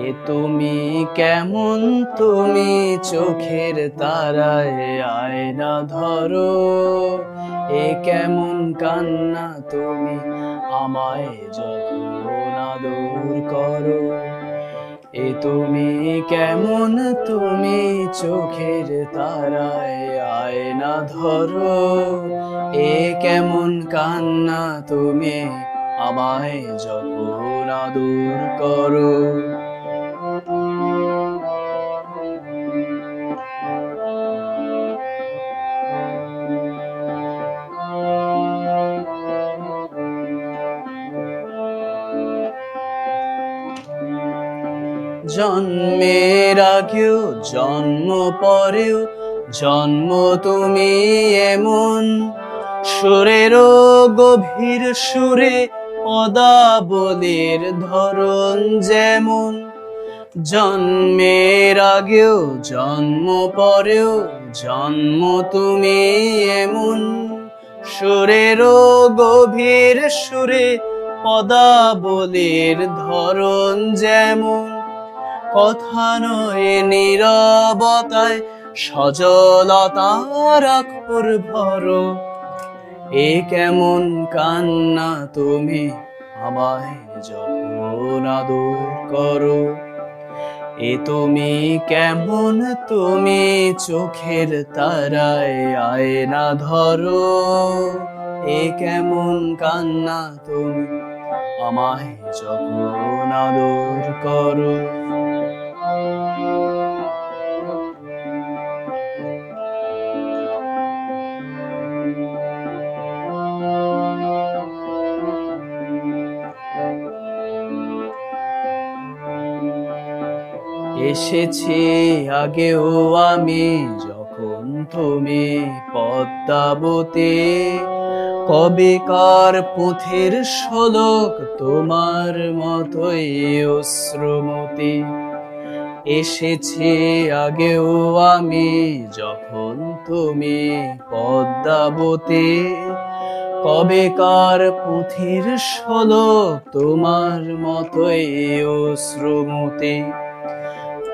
এ তুমি কেমন, তুমি চোখের তারায় আয়না ধরো। এ কেমন কান্না, তুমি আমায় যখন আদর করো। এ তুমি কেমন, তুমি চোখের তারায় আয়না ধরো। এ কেমন কান্না, তুমি আমায় যখন আদর করো। জন্মের আগেও জন্ম পরেও জন্ম তুমি এমন, সুরেরও গভীর সুরে পদাবলীর ধরন যেমন। জন্মের আগেও জন্ম পরেও জন্ম তুমি এমন, সুরেরও গভীর সুরে পদাবলীর ধরন যেমন। কথা নয় নীরবতায় সজলতার আখর ভরো। এ কেমন কান্না, তুমি আমায় যখন আদর করো। এ তুমি কেমন, তুমি চোখের তারায় আয়না ধরো। এ কেমন কান্না, তুমি আমায় যখন আদর করো। এসেছি আগেও আমি যখন তুমি পদ্মাবতী, কবিকার পুঁথির শোলক তোমার মতোই অশ্রুমতি। এসেছি আগেও আমি যখন তুমি পদ্মাবতী, কবিকার পুঁথির শোলক তোমার মতোই অশ্রুমতি।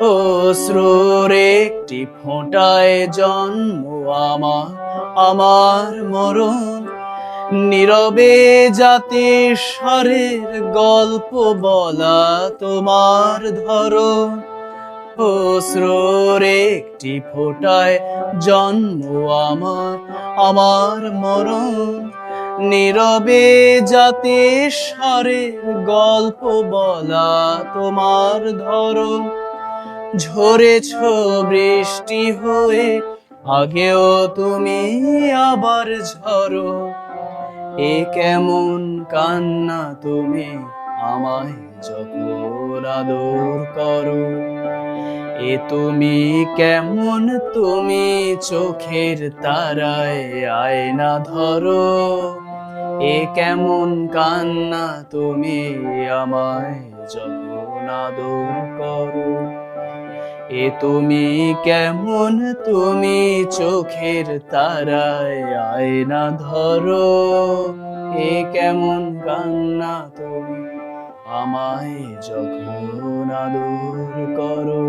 অশ্রুর একটি ফোঁটায় জন্ম আমার, আমার মরণ। নীরবে জাতির স্বরের গল্প বলা তোমার ধরন। অশ্রুর একটি ফোঁটায় জন্ম আমার, আমার মরণ। নীরবে জাতির স্বরের গল্প বলা তোমার ধরন। ঝরেছ বৃষ্টি হয়ে আগেও তুমি আবার ঝরো। এ কেমন কান্না, তুমি আমায় যখন আদর করো। এ তুমি কেমন, তুমি চোখের তারায় আয়না ধরো। এ কেমন কান্না, তুমি আমায় যখন আদর করো। এ তুমি কেমন, তুমি চোখের তারায় আয়না ধরো। এ কেমন কান্না, তুমি আমায় যখন আদর করো।